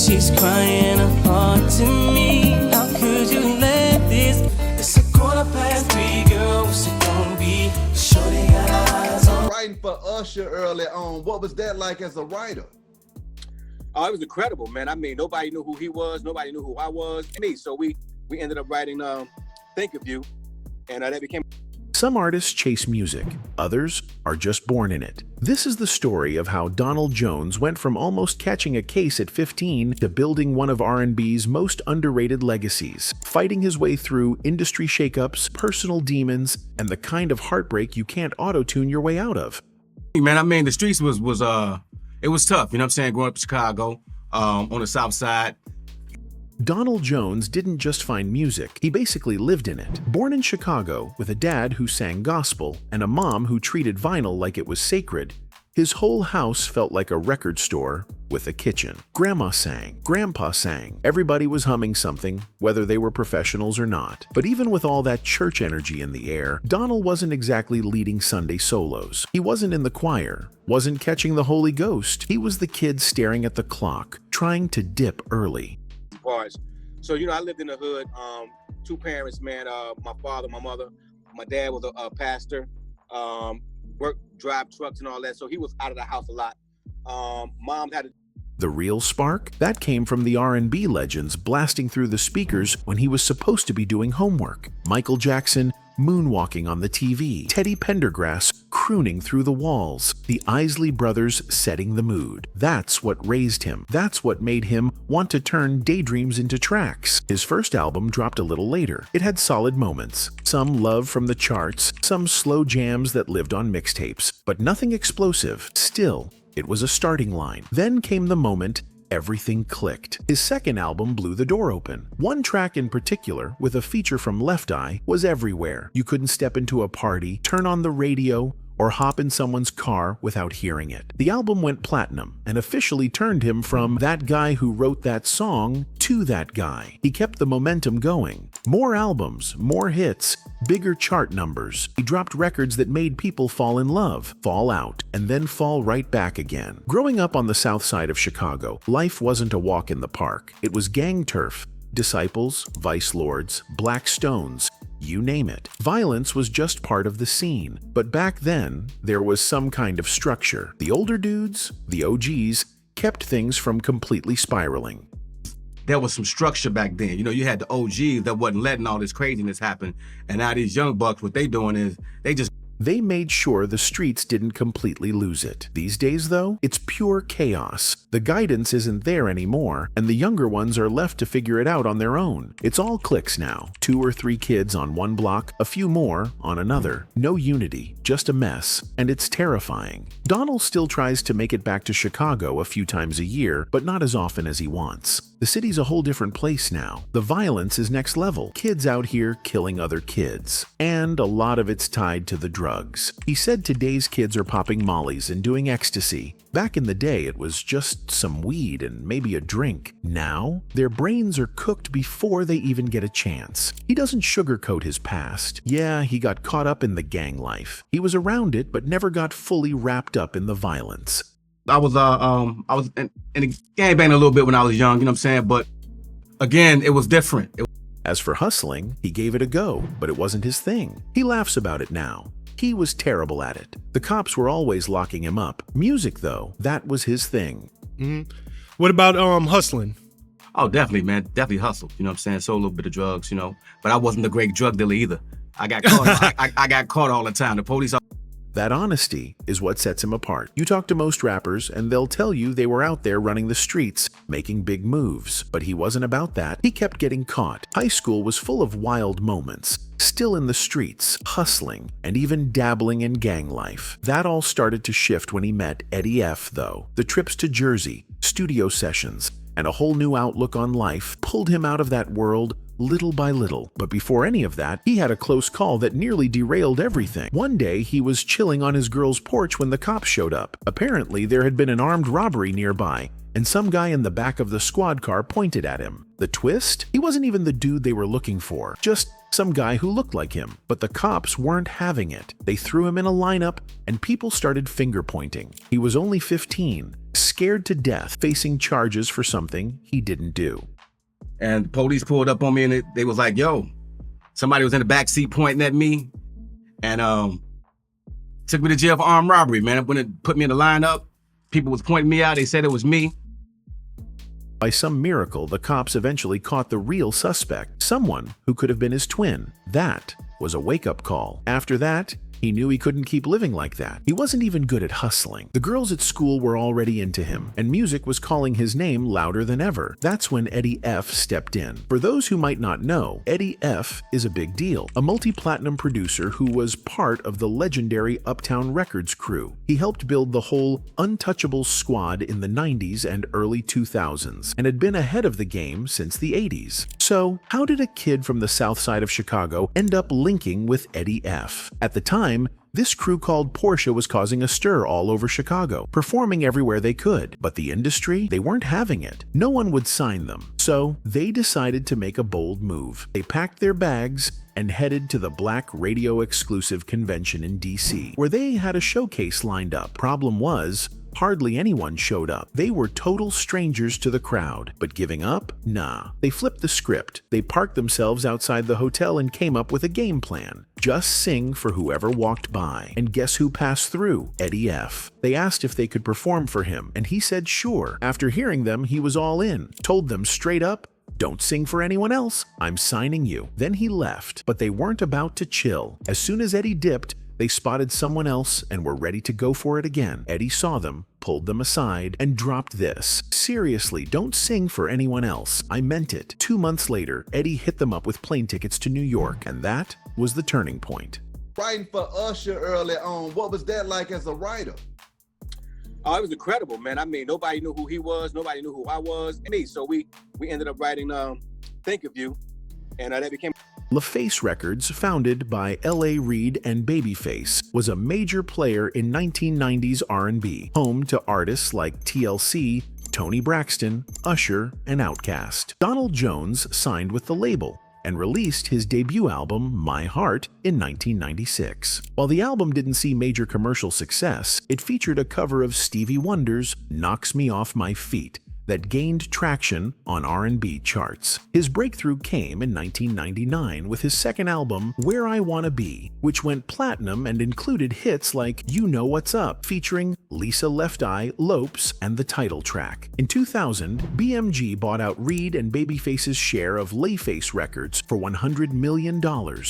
She's crying her heart to me. How could you let this? It's a 3:15, girl. What's it gonna be? Shorty got eyes on. Writing for Usher early on, what was that like as a writer? Oh, it was incredible, man. I mean, nobody knew who he was. Nobody knew who I was. Me. So we ended up writing Think of You, and that became. Some artists chase music, others are just born in it. This is the story of how Donnell Jones went from almost catching a case at 15 to building one of R&B's most underrated legacies, fighting his way through industry shakeups, personal demons, and the kind of heartbreak you can't auto-tune your way out of. Man, I mean, the streets was it was tough, you know what I'm saying, growing up in Chicago, on the South Side. Donnell Jones didn't just find music, he basically lived in it. Born in Chicago with a dad who sang gospel and a mom who treated vinyl like it was sacred, his whole house felt like a record store with a kitchen. Grandma sang, Grandpa sang, everybody was humming something, whether they were professionals or not. But even with all that church energy in the air, Donnell wasn't exactly leading Sunday solos. He wasn't in the choir, wasn't catching the Holy Ghost. He was the kid staring at the clock, trying to dip early. So, you know, I lived in the hood, two parents, man, my father, my mother. My dad was a pastor, drive trucks and all that, so he was out of the house a lot. Mom had The real spark? That came from the R&B legends blasting through the speakers when he was supposed to be doing homework. Michael Jackson moonwalking on the TV, Teddy Pendergrass crooning through the walls, the Isley Brothers setting the mood. That's what raised him. That's what made him want to turn daydreams into tracks. His first album dropped a little later. It had solid moments, some love from the charts, some slow jams that lived on mixtapes, but nothing explosive. Still, it was a starting line. Then came the moment everything clicked. His second album blew the door open. One track in particular, with a feature from Left Eye, was everywhere. You couldn't step into a party, turn on the radio, or hop in someone's car without hearing it. The album went platinum and officially turned him from that guy who wrote that song to that guy. He kept the momentum going. More albums, more hits, bigger chart numbers. He dropped records that made people fall in love, fall out, and then fall right back again. Growing up on the south side of Chicago, life wasn't a walk in the park. It was gang turf, disciples, vice lords, black stones, you name it. Violence was just part of the scene. But back then, there was some kind of structure. The older dudes, the OGs, kept things from completely spiraling. There was some structure back then. You know, you had the OGs that wasn't letting all this craziness happen. And now these young bucks, what they doing is They made sure the streets didn't completely lose it. These days, though, it's pure chaos. The guidance isn't there anymore, and the younger ones are left to figure it out on their own. It's all cliques now. 2 or 3 kids on one block, a few more on another. No unity, just a mess, and it's terrifying. Donell still tries to make it back to Chicago a few times a year, but not as often as he wants. The city's a whole different place now. The violence is next level. Kids out here killing other kids. And a lot of it's tied to the drugs. He said today's kids are popping mollies and doing ecstasy. Back in the day, it was just some weed and maybe a drink. Now, their brains are cooked before they even get a chance. He doesn't sugarcoat his past. Yeah, he got caught up in the gang life. He was around it, but never got fully wrapped up in the violence. I was in the gang bang a little bit when I was young, you know what I'm saying? But again, it was different. As for hustling, he gave it a go, but it wasn't his thing. He laughs about it now. He was terrible at it. The cops were always locking him up. Music, though, that was his thing. What about hustling? Oh, definitely, man. Definitely hustled. You know what I'm saying? Sold a little bit of drugs, you know. But I wasn't a great drug dealer either. I got caught. I got caught all the time. The police. That honesty is what sets him apart. You talk to most rappers and they'll tell you they were out there running the streets, making big moves. But he wasn't about that. He kept getting caught. High school was full of wild moments. Still in the streets, hustling, and even dabbling in gang life. That all started to shift when he met Eddie F, though. The trips to Jersey, studio sessions, and a whole new outlook on life pulled him out of that world little by little. But before any of that, he had a close call that nearly derailed everything. One day, he was chilling on his girl's porch when the cops showed up. Apparently, there had been an armed robbery nearby, and some guy in the back of the squad car pointed at him. The twist? He wasn't even the dude they were looking for, just some guy who looked like him. But the cops weren't having it. They threw him in a lineup, and people started finger-pointing. He was only 15, scared to death, facing charges for something he didn't do. And the police pulled up on me, and they was like, yo, somebody was in the back seat pointing at me, and took me to jail for armed robbery, man. When it put me in the lineup, people was pointing me out. They said it was me. By some miracle, the cops eventually caught the real suspect, someone who could have been his twin. That was a wake-up call. After that, he knew he couldn't keep living like that. He wasn't even good at hustling. The girls at school were already into him, and music was calling his name louder than ever. That's when Eddie F. stepped in. For those who might not know, Eddie F. is a big deal, a multi-platinum producer who was part of the legendary Uptown Records crew. He helped build the whole Untouchable squad in the 90s and early 2000s, and had been ahead of the game since the 80s. So, how did a kid from the south side of Chicago end up linking with Eddie F.? At the time, this crew called Porsche was causing a stir all over Chicago, performing everywhere they could. But the industry, they weren't having it. No one would sign them. So they decided to make a bold move. They packed their bags and headed to the Black Radio Exclusive Convention in DC, where they had a showcase lined up. Problem was, hardly anyone showed up. They were total strangers to the crowd. But giving up? Nah. They flipped the script. They parked themselves outside the hotel and came up with a game plan. Just sing for whoever walked by. And guess who passed through? Eddie F. They asked if they could perform for him, and he said sure. After hearing them, he was all in. Told them straight up, "Don't sing for anyone else. I'm signing you." Then he left, but they weren't about to chill. As soon as Eddie dipped, they spotted someone else and were ready to go for it again. Eddie saw them, pulled them aside, and dropped this: "Seriously, don't sing for anyone else. I meant it." 2 months later, Eddie hit them up with plane tickets to New York, and that was the turning point. Writing for Usher early on, what was that like as a writer? Oh, it was incredible, man. I mean, nobody knew who he was. Nobody knew who I was. And me. So we ended up writing Think of You, and that became... LaFace Records, founded by L.A. Reid and Babyface, was a major player in 1990s R&B, home to artists like TLC, Toni Braxton, Usher, and Outkast. Donnell Jones signed with the label and released his debut album, My Heart, in 1996. While the album didn't see major commercial success, it featured a cover of Stevie Wonder's Knocks Me Off My Feet that gained traction on R&B charts. His breakthrough came in 1999 with his second album, Where I Wanna Be, which went platinum and included hits like You Know What's Up, featuring Lisa Left Eye Lopes and the title track. In 2000, BMG bought out Reid and Babyface's share of LaFace Records for $100 million,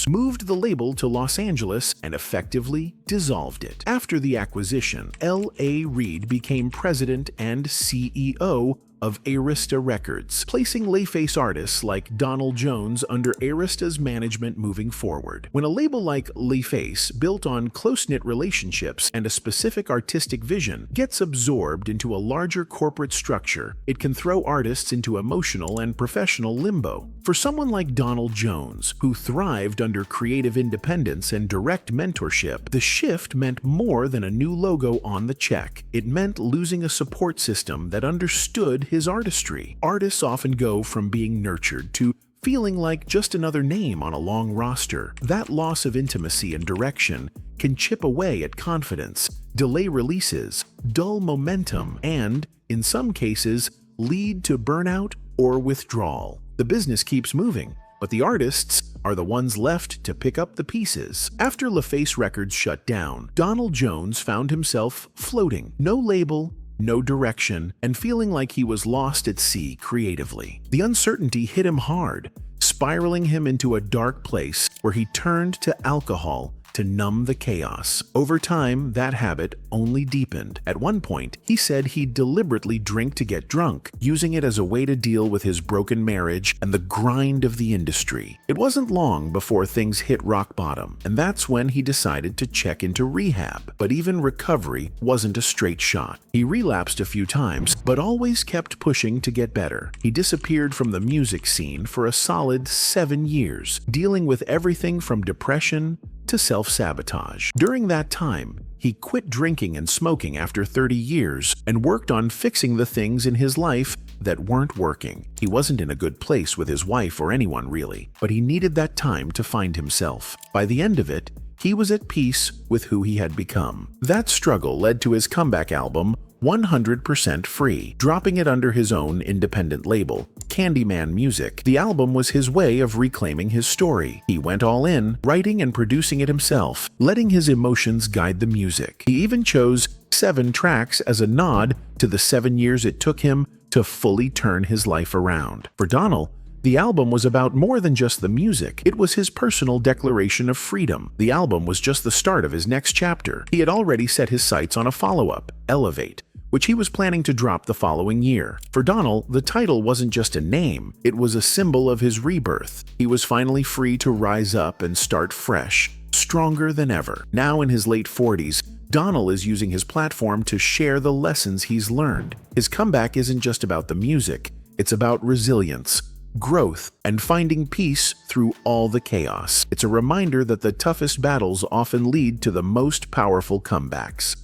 moved the label to Los Angeles, and effectively dissolved it. After the acquisition, L.A. Reid became president and CEO of Arista Records, placing LaFace artists like Donnell Jones under Arista's management moving forward. When a label like LaFace, built on close-knit relationships and a specific artistic vision, gets absorbed into a larger corporate structure, it can throw artists into emotional and professional limbo. For someone like Donnell Jones, who thrived under creative independence and direct mentorship, the shift meant more than a new logo on the check. It meant losing a support system that understood his artistry. Artists often go from being nurtured to feeling like just another name on a long roster. That loss of intimacy and direction can chip away at confidence, delay releases, dull momentum, and, in some cases, lead to burnout or withdrawal. The business keeps moving, but the artists are the ones left to pick up the pieces. After LaFace Records shut down, Donnell Jones found himself floating. No label, no direction, and feeling like he was lost at sea creatively. The uncertainty hit him hard, spiraling him into a dark place where he turned to alcohol to numb the chaos. Over time, that habit only deepened. At one point, he said he'd deliberately drink to get drunk, using it as a way to deal with his broken marriage and the grind of the industry. It wasn't long before things hit rock bottom, and that's when he decided to check into rehab. But even recovery wasn't a straight shot. He relapsed a few times, but always kept pushing to get better. He disappeared from the music scene for a solid 7 years, dealing with everything from depression to self-sabotage. During that time, he quit drinking and smoking after 30 years and worked on fixing the things in his life that weren't working. He wasn't in a good place with his wife or anyone really, but he needed that time to find himself. By the end of it, he was at peace with who he had become. That struggle led to his comeback album, 100% Free, dropping it under his own independent label, Candyman Music. The album was his way of reclaiming his story. He went all in, writing and producing it himself, letting his emotions guide the music. He even chose 7 tracks as a nod to the 7 years it took him to fully turn his life around. For Donell, the album was about more than just the music. It was his personal declaration of freedom. The album was just the start of his next chapter. He had already set his sights on a follow-up, Elevate, which he was planning to drop the following year. For Donell, the title wasn't just a name, it was a symbol of his rebirth. He was finally free to rise up and start fresh, stronger than ever. Now in his late 40s, Donell is using his platform to share the lessons he's learned. His comeback isn't just about the music, it's about resilience, growth, and finding peace through all the chaos. It's a reminder that the toughest battles often lead to the most powerful comebacks.